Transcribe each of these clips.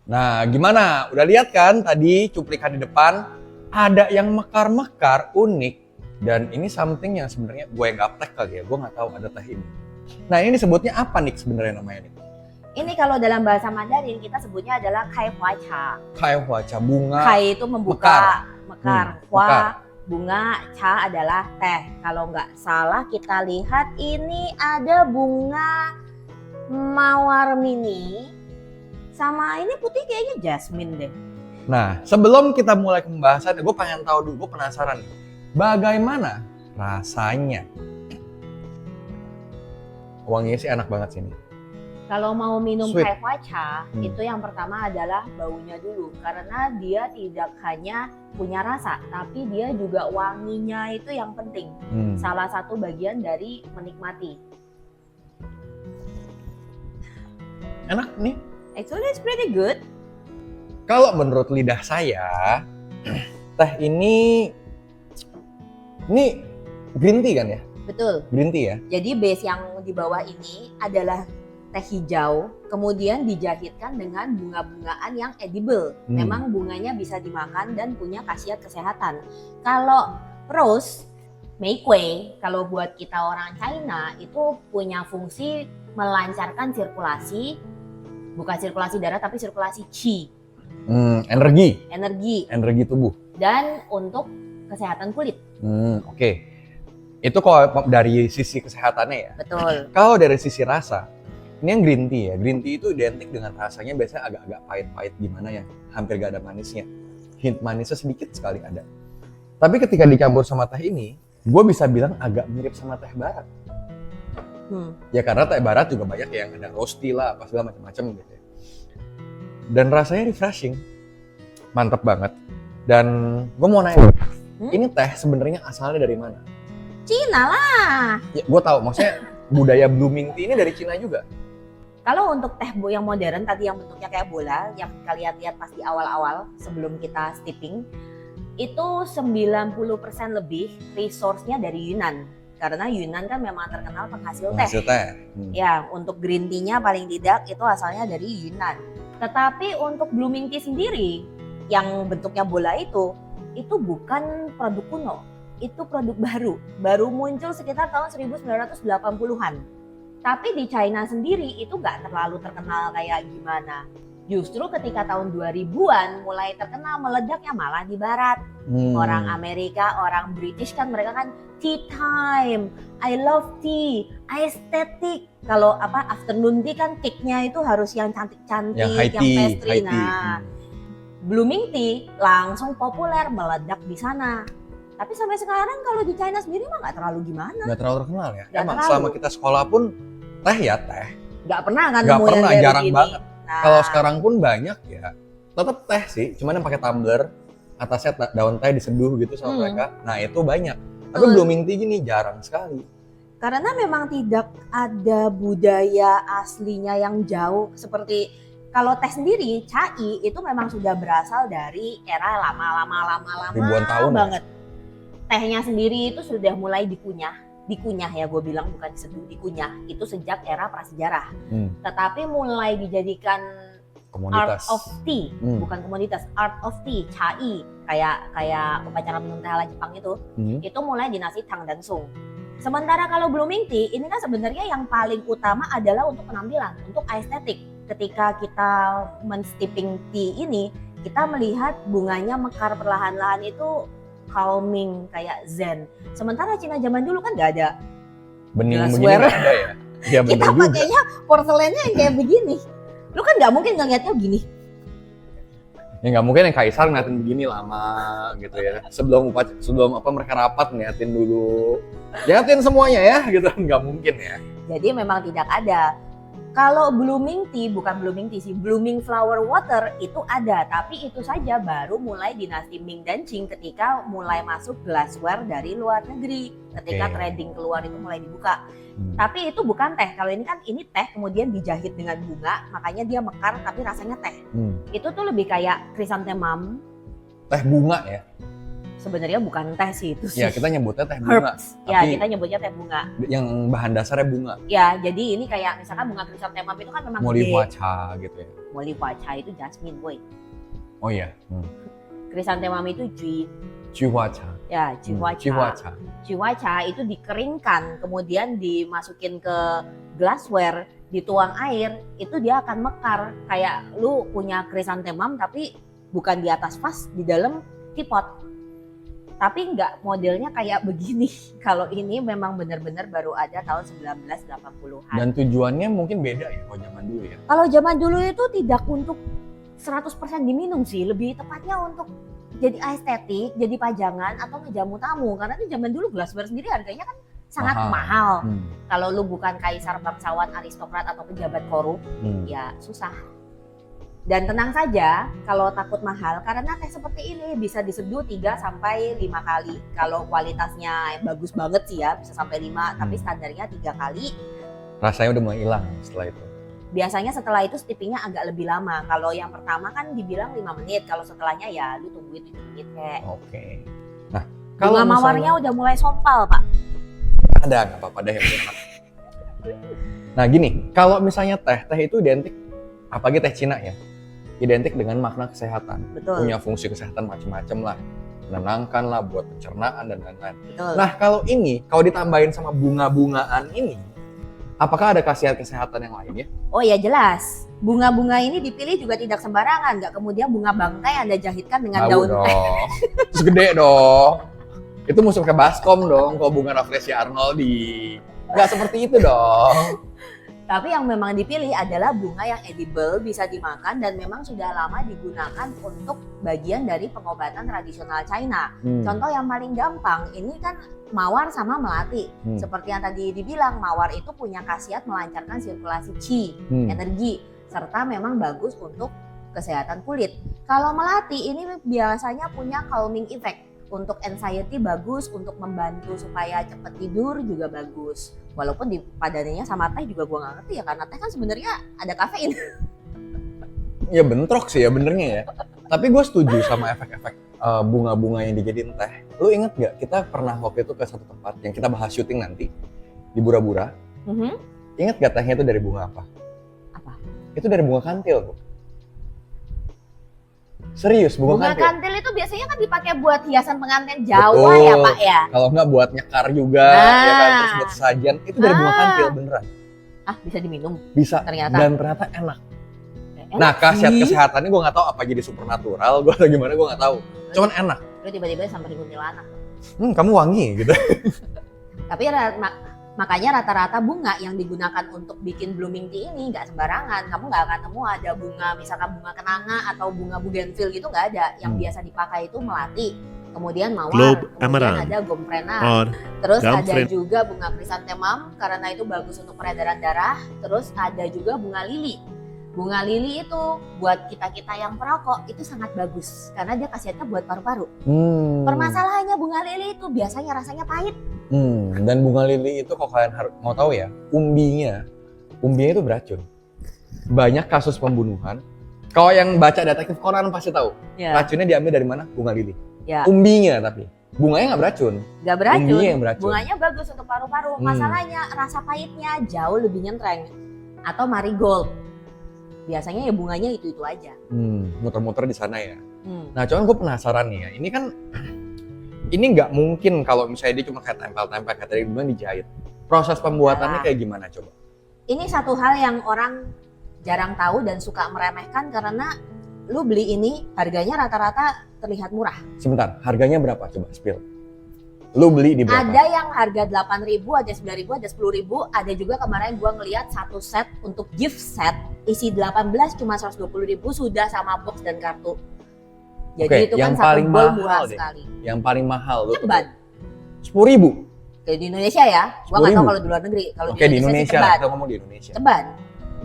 Nah, gimana? Udah lihat kan tadi cuplikan di depan? Ada yang mekar-mekar, unik. Dan ini something yang sebenarnya gue gaptek kali ya. Gue nggak tahu ada teh ini. Nah, ini disebutnya apa nih sebenarnya namanya nih? Ini kalau dalam bahasa Mandarin kita sebutnya adalah kai hua cha. Kai hua cha, bunga. Kai itu membuka, mekar. Hua, mekar. bunga, cha adalah teh. Kalau nggak salah kita lihat ini ada bunga mawar mini. Sama ini putih kayaknya jasmine deh. Nah, sebelum kita mulai pembahasan, gue pengen tahu dulu, gue penasaran nih. Bagaimana rasanya? Wanginya sih enak banget sih ini. Kalau mau minum Sweet. kai hua cha, itu yang pertama adalah baunya dulu. Karena dia tidak hanya punya rasa, tapi dia juga wanginya itu yang penting. Salah satu bagian dari menikmati. Enak nih. Actually it's pretty good. Kalau menurut lidah saya, teh ini green tea kan ya? Betul. Green tea ya? Jadi base yang di bawah ini adalah teh hijau, kemudian dijahitkan dengan bunga-bungaan yang edible. Memang bunganya bisa dimakan dan punya khasiat kesehatan. Kalau rose, meikui, kalau buat kita orang China itu punya fungsi melancarkan sirkulasi, bukan sirkulasi darah tapi sirkulasi qi. Energi tubuh. Dan untuk kesehatan kulit. Oke. Itu kalau dari sisi kesehatannya ya. Betul. Kalau dari sisi rasa, ini yang green tea ya. Green tea itu identik dengan rasanya biasanya agak-agak pahit-pahit gimana ya, hampir gak ada manisnya. Hint manisnya sedikit sekali ada. Tapi ketika dicampur sama teh ini, gue bisa bilang agak mirip sama teh barat. Ya karena teh barat juga banyak yang ada roasty lah, apa segala macam-macam gitu ya. Dan rasanya refreshing, mantep banget. Dan gue mau nanya, ini teh sebenarnya asalnya dari mana? Cina lah. Ya, gue tahu, maksudnya budaya blooming tea ini dari Cina juga. Kalau untuk teh yang modern tadi yang bentuknya kayak bola, yang kalian lihat pas di awal-awal sebelum kita steeping, itu 90% lebih resource-nya dari Yunnan. Karena Yunnan kan memang terkenal penghasil teh. Ya, untuk green tea-nya paling tidak itu asalnya dari Yunnan. Tetapi untuk blooming tea sendiri, yang bentuknya bola itu bukan produk kuno. Itu produk baru muncul sekitar tahun 1980-an. Tapi di China sendiri itu nggak terlalu terkenal kayak gimana. Justru ketika tahun 2000-an mulai terkenal meledaknya malah di barat. Orang Amerika, orang British kan mereka kan tea time, I love tea, aesthetic. Kalau afternoon tea kan cake-nya itu harus yang cantik-cantik, yang pastry. Nah, blooming tea langsung populer meledak di sana. Tapi sampai sekarang kalau di China sendiri mah nggak terlalu gimana. Nggak terlalu terkenal ya? Emang selama kita sekolah pun teh ya teh. Nggak pernah kan nggak pernah, jarang begini. banget. Nah, kalau sekarang pun banyak ya, tetap teh sih. Cuman yang pakai tumbler, atasnya daun teh diseduh gitu sama mereka. Nah itu banyak. Tapi blooming tea gini jarang sekali. Karena memang tidak ada budaya aslinya yang jauh seperti kalau teh sendiri, cai itu memang sudah berasal dari era lama ribuan tahun banget. Tehnya sendiri itu sudah mulai dikunyah ya gue bilang, bukan diseduh, dikunyah itu sejak era prasejarah. Tetapi mulai dijadikan komoditas. Art of tea, bukan komoditas, art of tea, cai, kayak upacara minum teh ala Jepang itu mulai dinasti Tang dan Sung. Sementara kalau blooming tea ini kan sebenarnya yang paling utama adalah untuk penampilan, untuk estetik. Ketika kita men-steeping tea ini, kita melihat bunganya mekar perlahan-lahan itu calming kayak zen. Sementara Cina zaman dulu kan nggak ada bening begini nggak ada ya. Ya kita pakainya porselennya yang kayak begini. Lu kan nggak mungkin ngeliatnya gini. Ya nggak mungkin yang kaisar ngeliatin begini lama gitu ya. Sebelum mereka rapat ngeliatin dulu. Liatin semuanya ya gitu, nggak mungkin ya. Jadi memang tidak ada. Kalau blooming tea, bukan blooming tea sih, blooming flower water itu ada. Tapi itu saja baru mulai dinasti Ming dan Qing ketika mulai masuk glassware dari luar negeri. Ketika trading keluar itu mulai dibuka. Tapi itu bukan teh. Kalau ini kan ini teh kemudian dijahit dengan bunga, makanya dia mekar tapi rasanya teh. Itu tuh lebih kayak chrysanthemum. Teh bunga ya? Sebenarnya bukan teh sih itu sih. Ya kita nyebutnya teh bunga. Herbs. Ya Tapi kita nyebutnya teh bunga. yang bahan dasarnya bunga. Ya jadi ini kayak misalkan bunga krisantemum itu kan memang Mollyhuaca gitu ya. Mollyhuaca itu jasmine boy. Oh iya. Krisantemum itu Chihuahua. ya Chihuahua. Chihuahua. Chihuahua itu dikeringkan, kemudian dimasukin ke glassware, dituang air, itu dia akan mekar. Kayak lu punya krisantemum tapi bukan di atas vas, di dalam teapot. Tapi nggak modelnya kayak begini. Kalau ini memang benar-benar baru ada tahun 1980-an. Dan tujuannya mungkin beda ya kalau zaman dulu ya. Kalau zaman dulu itu tidak untuk 100% diminum sih, lebih tepatnya untuk jadi estetik, jadi pajangan atau ngejamu tamu. Karena di zaman dulu glassware sendiri harganya kan sangat mahal. Kalau lu bukan kaisar, bangsawan, aristokrat atau pejabat korup, ya susah. Dan tenang saja kalau takut mahal karena teh seperti ini bisa diseduh 3 sampai 5 kali. Kalau kualitasnya bagus banget sih ya bisa sampai 5, tapi standarnya 3 kali. Rasanya udah mulai hilang setelah itu. Biasanya setelah itu steepingnya agak lebih lama. Kalau yang pertama kan dibilang 5 menit, kalau setelahnya ya lu tungguin 7 menit kayak. Oke. Nah, kalau mawarnya udah mulai sompal, Pak. Ada nggak apa-apa deh yang enak. Nah gini, kalau misalnya teh itu identik, apalagi teh Cina ya, identik dengan makna kesehatan. Betul. Punya fungsi kesehatan macam-macam lah. Menenangkan lah, buat pencernaan dan lain-lain. Betul. Nah kalau ini, kalau ditambahin sama bunga-bungaan ini, apakah ada khasiat kesehatan yang lain ya? Oh ya jelas. Bunga-bunga ini dipilih juga tidak sembarangan. Nggak kemudian bunga bangkai Anda jahitkan dengan daun teh. Terus gede dong. Itu musuh ke baskom dong kalau bunga Rafflesia Arnoldi. Nggak seperti itu dong. Tapi yang memang dipilih adalah bunga yang edible, bisa dimakan dan memang sudah lama digunakan untuk bagian dari pengobatan tradisional China. Contoh yang paling gampang, ini kan mawar sama melati. Seperti yang tadi dibilang, mawar itu punya khasiat melancarkan sirkulasi qi, energi, serta memang bagus untuk kesehatan kulit. Kalau melati ini biasanya punya calming effect. Untuk anxiety bagus, untuk membantu supaya cepat tidur juga bagus. Walaupun dipadannya sama teh juga gue nggak ngerti ya, karena teh kan sebenarnya ada kafein. Ya bentrok sih ya benernya ya. Tapi gue setuju sama efek-efek bunga-bunga yang dijadiin teh. Lu inget gak kita pernah waktu itu ke satu tempat yang kita bahas syuting nanti di Bura-Bura. Ingat gak tehnya itu dari bunga apa? Apa? Itu dari bunga kantil, Bu. Serius, bunga kantil itu biasanya kan dipakai buat hiasan pengantin Jawa. Betul. Ya Pak ya. Kalau nggak buat nyekar juga, ya kan, terus buat sajian itu dari bunga kantil beneran. Ah bisa diminum? Bisa. Ternyata. Dan ternyata enak. Nah khasiat kesehatannya gue nggak tahu apa jadi supernatural, gue atau gimana gue nggak tahu. Cuman enak. Lu tiba-tiba sampai kuntilanak. Kamu wangi gitu. Tapi makanya rata-rata bunga yang digunakan untuk bikin blooming tea ini nggak sembarangan. Kamu nggak akan nemu ada bunga, misalkan bunga kenanga atau bunga bougainville gitu nggak ada. Yang biasa dipakai itu melati, kemudian mawar, kemudian ada gomprena, terus ada juga bunga krisantemum karena itu bagus untuk peredaran darah. Terus ada juga bunga lili. Bunga lili itu buat kita-kita yang perokok itu sangat bagus karena dia khasiatnya buat paru-paru. Permasalahannya bunga lili itu biasanya rasanya pahit. Dan bunga lili itu kalau kalian mau tahu ya, umbinya itu beracun. Banyak kasus pembunuhan. Kalau yang baca detektif Conan pasti tahu. Racunnya diambil dari mana? Bunga lili. Umbinya tapi. Bunganya nggak beracun. Nggak beracun. Umbinya yang beracun. Bunganya bagus untuk paru-paru. Masalahnya rasa pahitnya jauh lebih nyentreng. Atau marigold. Biasanya ya bunganya itu aja. Muter-muter di sana ya. Nah, cuman gue penasaran nih ya. Ini kan ini nggak mungkin kalau misalnya dia cuma kayak tempel-tempel kayak tadi bilang dijahit. Proses pembuatannya kayak gimana coba? Ini satu hal yang orang jarang tahu dan suka meremehkan karena lu beli ini harganya rata-rata terlihat murah. Sebentar, harganya berapa? Coba spill. Lu beli di berapa? Ada yang harga 8.000, ada 9.000, ada 10.000. Ada juga kemarin gua ngeliat satu set untuk gift set isi 18 cuma 120.000 sudah sama box dan kartu. Jadi itu kan satu bol murah sekali. Yang paling mahal lu ceban. 10.000. Kayak di Indonesia ya. Gua nggak tahu kalau di luar negeri. Kalau di Indonesia sih kita ngomong di Indonesia. Ceban.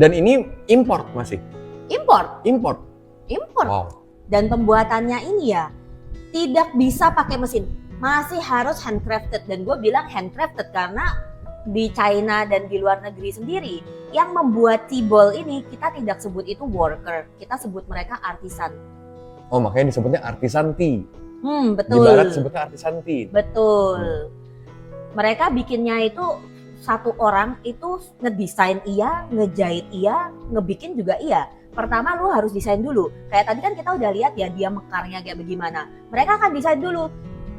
Dan ini import masih. Import. Wow. Dan pembuatannya ini ya tidak bisa pakai mesin. Masih harus handcrafted, dan gue bilang handcrafted karena di China dan di luar negeri sendiri yang membuat tea ball ini kita tidak sebut itu worker, kita sebut mereka artisan. Oh makanya disebutnya artisan tea. Betul. Di barat sebutnya artisan tea. Betul. Mereka bikinnya itu satu orang itu ngedesain iya, ngejahit iya, ngebikin juga iya. Pertama lu harus desain dulu. Kayak tadi kan kita udah lihat ya dia mekarnya kayak bagaimana. Mereka akan desain dulu.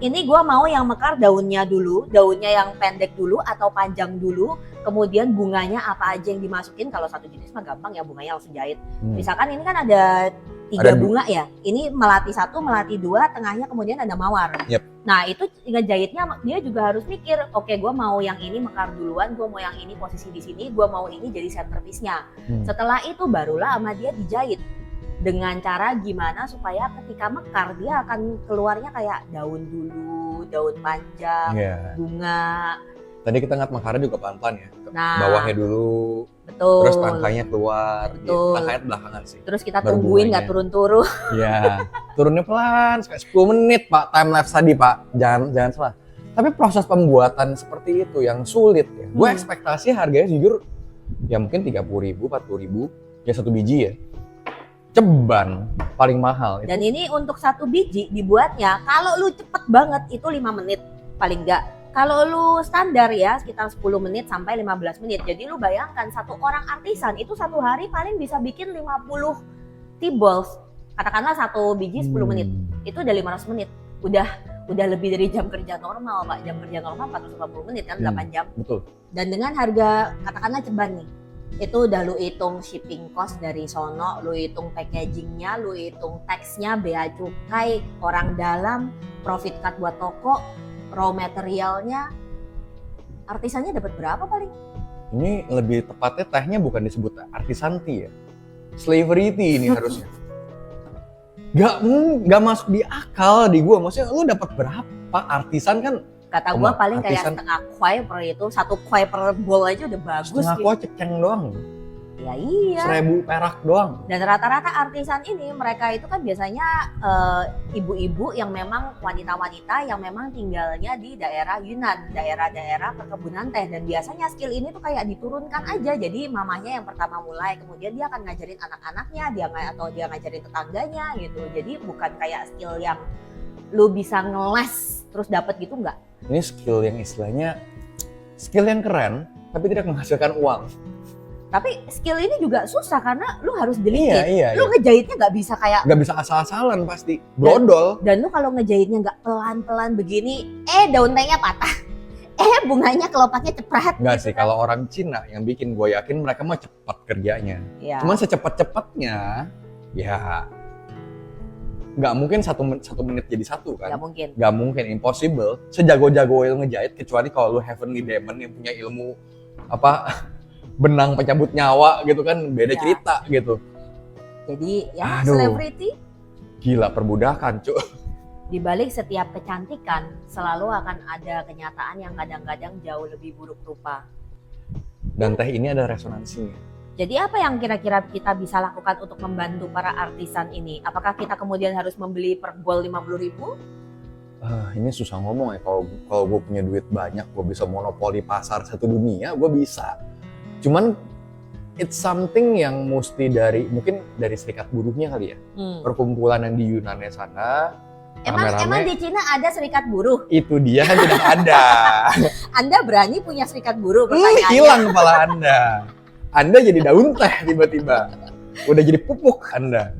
Ini gua mau yang mekar daunnya dulu, daunnya yang pendek dulu atau panjang dulu. Kemudian bunganya apa aja yang dimasukin. Kalau satu jenis mah gampang ya, bunganya langsung jahit. Misalkan ini kan ada 3 bunga ya. Ini melati 1, melati 2, tengahnya kemudian ada mawar. Yep. Nah itu ngejahitnya dia juga harus mikir, oke gue mau yang ini mekar duluan, gue mau yang ini posisi di sini, gue mau ini jadi centerpiece-nya. Setelah itu barulah sama dia dijahit. Dengan cara gimana supaya ketika mekar dia akan keluarnya kayak daun dulu, daun panjang, bunga. Tadi kita ngeliat mekarnya juga pelan-pelan ya. Nah, bawahnya dulu, betul. Terus tangkainya keluar, betul. Tangkainya belakangan sih. Terus kita tungguin nggak turun-turun. Iya, turunnya pelan, kayak 10 menit Pak, time lapse tadi Pak, jangan salah. Tapi proses pembuatan seperti itu yang sulit ya. Gue ekspektasi harganya jujur ya mungkin 30.000, 40.000, ya 1 biji ya. Ceban paling mahal. Dan ini untuk 1 biji dibuatnya, kalau lu cepet banget itu 5 menit paling enggak. Kalau lu standar ya sekitar 10 menit sampai 15 menit. Jadi lu bayangkan satu orang artisan itu satu hari paling bisa bikin 50 tea balls. Katakanlah 1 biji 10 menit. Itu udah 500 menit. Udah lebih dari jam kerja normal, Pak. Jam kerja normal 450 menit kan 8 jam. Betul. Dan dengan harga katakanlah ceban nih. Itu udah lu hitung shipping cost dari sono, lu hitung packagingnya, lu hitung taxnya, bea cukai, orang dalam, profit cut buat toko, raw materialnya, artisannya dapat berapa paling? Ini lebih tepatnya tehnya bukan disebut artisan tea ya, slavery tea ini harusnya. Gak masuk di akal di gua, maksudnya lu dapat berapa? Artisan kan kata gua paling kayak artisan, setengah kuai per itu, 1 kuai per bowl aja udah bagus. Setengah gitu. kuai ceceng doang. Ya iya. 1.000 perak doang. Dan rata-rata artisan ini mereka itu kan biasanya ibu-ibu yang memang wanita-wanita yang memang tinggalnya di daerah Yunan, daerah-daerah perkebunan teh, dan biasanya skill ini tuh kayak diturunkan aja. Jadi mamanya yang pertama mulai, kemudian dia akan ngajarin anak-anaknya, dia ngajarin tetangganya gitu. Jadi bukan kayak skill yang lu bisa ngeles terus dapat gitu enggak. Ini skill yang istilahnya skill yang keren tapi tidak menghasilkan uang. Tapi skill ini juga susah karena lu harus delicate. Iya. Lu ngejahitnya nggak bisa kayak nggak bisa asal-asalan pasti, brodol. Dan lu kalau ngejahitnya nggak pelan-pelan begini, daun tehnya patah, bunganya kelopaknya cepret. Nggak gitu sih, kan. kalau orang Cina yang bikin gue yakin mereka mah cepat kerjanya. Ya. Cuman secepat-cepatnya ya nggak mungkin satu menit jadi satu kan. Nggak mungkin, impossible. Sejago-jago lu ngejahit kecuali kalau lu heavenly demon yang punya ilmu benang pencabut nyawa gitu kan, beda cerita gitu. Jadi ya celebrity gila, perbudakan cuy. Di balik setiap kecantikan selalu akan ada kenyataan yang kadang-kadang jauh lebih buruk rupa. Dan teh ini ada resonansinya. Jadi apa yang kira-kira kita bisa lakukan untuk membantu para artisan ini? Apakah kita kemudian harus membeli per bowl 50.000? Ini susah ngomong ya. Kalau gue punya duit banyak, gue bisa monopoli pasar satu dunia, gue bisa. Cuman it's something yang mesti mungkin dari serikat buruhnya kali ya. Perkumpulan yang di Yunannya sana. Emang di Cina ada serikat buruh? Itu dia kan tidak ada. Anda berani punya serikat buruh? Pertanyaannya. Hilang kepala Anda. Anda jadi daun teh tiba-tiba. Udah jadi pupuk Anda.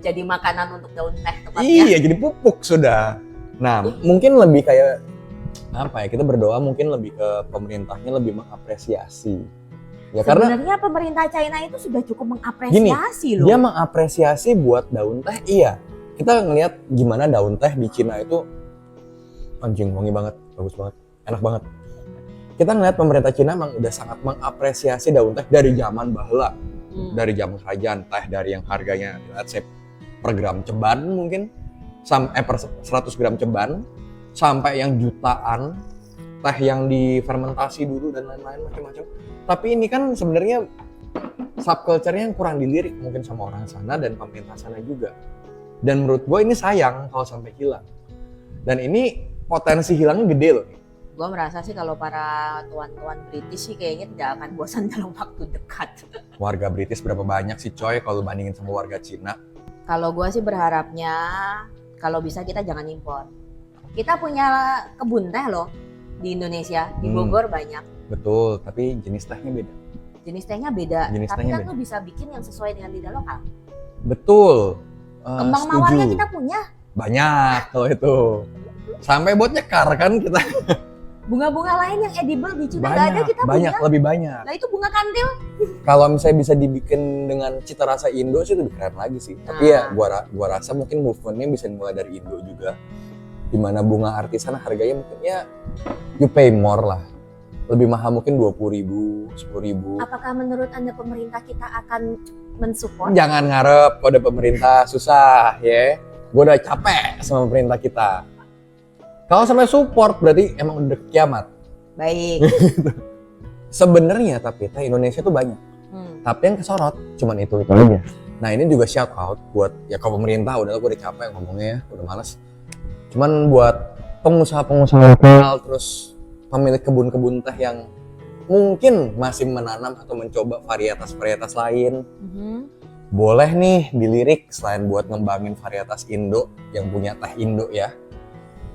Jadi makanan untuk daun teh tepatnya. Iya, jadi pupuk sudah. Nah, mungkin lebih kayak kita berdoa mungkin lebih ke pemerintahnya lebih mengapresiasi. Ya, sebenarnya pemerintah China itu sudah cukup mengapresiasi loh. Dia mengapresiasi buat daun teh, iya. Kita ngelihat gimana daun teh di Cina itu anjing wangi banget, bagus banget, enak banget. Kita ngelihat pemerintah Cina memang udah sangat mengapresiasi daun teh dari zaman bahula. Dari zaman kerajaan, teh dari yang harganya let's say per gram ceban mungkin per 100 gram ceban sampai yang jutaan, teh yang difermentasi dulu dan lain-lain macam-macam. Tapi ini kan sebenarnya subculture-nya yang kurang dilirik mungkin sama orang sana dan pemerintah sana juga. Dan menurut gue ini sayang kalau sampai hilang. Dan ini potensi hilangnya gede loh. Gue merasa sih kalau para tuan-tuan British sih kayaknya tidak akan bosan dalam waktu dekat. Warga British berapa banyak sih coy kalau bandingin sama warga Cina? Kalau gue sih berharapnya Kalau bisa kita jangan impor. Kita punya kebun teh loh di Indonesia, di Bogor banyak. Betul, tapi jenis tehnya beda. Jenis tehnya beda, Jenis tapi tehnya kan beda. lu bisa bikin yang sesuai dengan lidah lokal. Betul. Kembang Setuju. mawarnya kita punya, Banyak kalau itu. Sampai buat nyekar kan kita. bunga-bunga lain yang edible di Cina nggak ada, kita banyak, punya. lebih banyak. Nah itu bunga kantil. Kalau misalnya bisa dibikin dengan cita rasa Indo sih lebih keren lagi sih. Tapi ya gua rasa mungkin movementnya bisa dimulai dari Indo juga. Dimana bunga artisan harganya mungkin ya you pay more lah. Lebih mahal mungkin 20.000, 10.000. Apakah menurut Anda pemerintah kita akan mensupport? Jangan ngarep kode pemerintah susah ya. Gue udah capek sama pemerintah kita. Kalau sampai support berarti emang udah kiamat. Baik. Sebenarnya tapi teh Indonesia tuh banyak. Tapi yang kesorot cuman itu aja. Nah ini juga shout out buat ya kalau pemerintah udah gue udah capek ngomongnya ya, udah males. Cuman buat pengusaha-pengusaha lokal terus pemilik kebun-kebun teh yang mungkin masih menanam atau mencoba varietas-varietas lain. Boleh nih dilirik selain buat ngembangin varietas Indo yang punya teh Indo ya.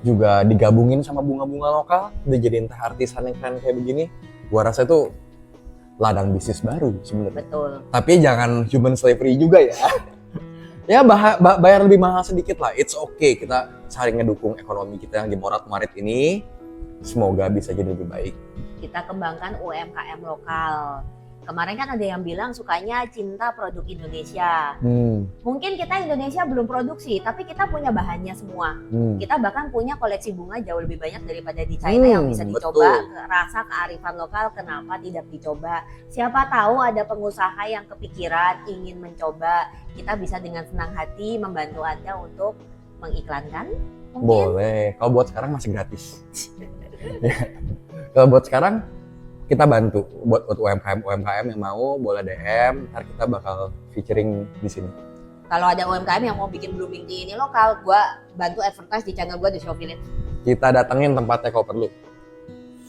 Juga digabungin sama bunga-bunga lokal, dijadiin teh artisan yang keren kayak begini. Gua rasa itu ladang bisnis baru sebenarnya. Betul. Tapi jangan human slavery juga ya. Ya bayar lebih mahal sedikit lah, it's okay. Kita saling ngedukung ekonomi kita yang di morat-marit ini. Semoga bisa jadi lebih baik. Kita kembangkan UMKM lokal. Kemarin kan ada yang bilang sukanya cinta produk Indonesia. Mungkin kita Indonesia belum produksi, tapi kita punya bahannya semua. Kita bahkan punya koleksi bunga jauh lebih banyak daripada di China yang bisa dicoba. Rasa kearifan lokal kenapa tidak dicoba? Siapa tahu ada pengusaha yang kepikiran ingin mencoba. Kita bisa dengan senang hati membantu Anda untuk mengiklankan. Mungkin. Boleh. Kalau buat sekarang masih gratis. Kalau buat sekarang kita bantu buat UMKM yang mau boleh DM, ntar kita bakal featuring di sini. Kalau ada UMKM yang mau bikin blooming tea ini lokal, gua bantu advertise di channel gua di Show Village. Kita datengin tempatnya kalau perlu.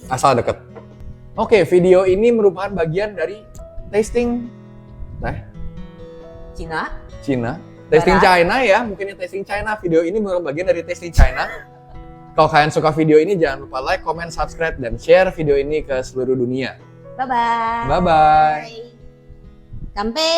Asal deket. Oke, video ini merupakan bagian dari tasting Cina. Tasting China ya, mungkin ya tasting China. Video ini merupakan bagian dari tasting China. Kalau kalian suka video ini, jangan lupa like, comment, subscribe, dan share video ini ke seluruh dunia. Bye-bye. Bye-bye. Sampai.